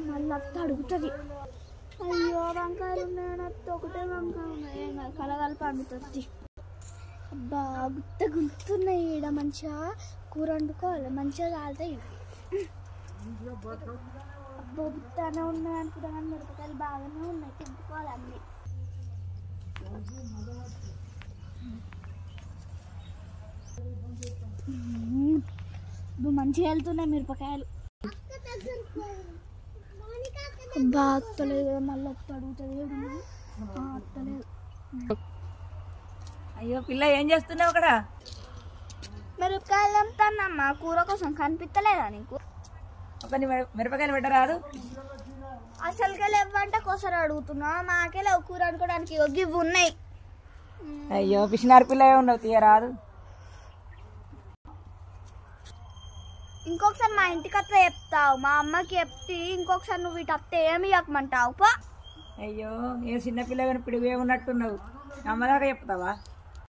మళ్ళీ అత్త అడుగుతుంది. అయ్యో వంకాయలు ఉన్నాయని అత్త ఒకటే వంకాయ ఉన్నాయి కలగలిపి పండుతుంది. అబ్బా గుర్తున్నాయి ఈడ మంచిగా కూర వండుకోవాలి మంచిగా కాలుతాయి. అబ్బో గుర్తానే ఉన్నాయి అనుకుంటా కానీ మిరపకాయలు బాగానే ఉన్నాయి తింటుకోవాలి అన్నీ. మంచిగా వెళ్తున్నాయి మిరపకాయలు. బాగా అత్తలేదు మళ్ళీ అత్త అడుగుతుంది. అత్తలేదు. అయ్యో పిల్ల ఏం చేస్తున్నావు అక్కడ? మిరపకాయలు అమ్ముతానమ్మా కూర కోసం. కనిపిస్తలేదా నీకు? ఒక మిరపకాయలు పెట్టరాదు? అసలుకే లేవంటే కోసరు అడుగుతున్నా. మాకే లేవు కూర అనుకోవడానికి. ఇవి ఉన్నాయి. అయ్యో పిసినారు పిల్ల ఉండవు తీయరాదు. ఇంకొకసారి మా ఇంటికి అత్త చెప్తావు. మా అమ్మకి చెప్తే ఇంకొకసారి నువ్వు ఇటు అత్త ఏమి చెప్పమంటావు? అయ్యో ఏ చిన్నపిల్ల పిడివే ఉన్నట్టున్నావు. అమ్మదాకా చెప్తావా?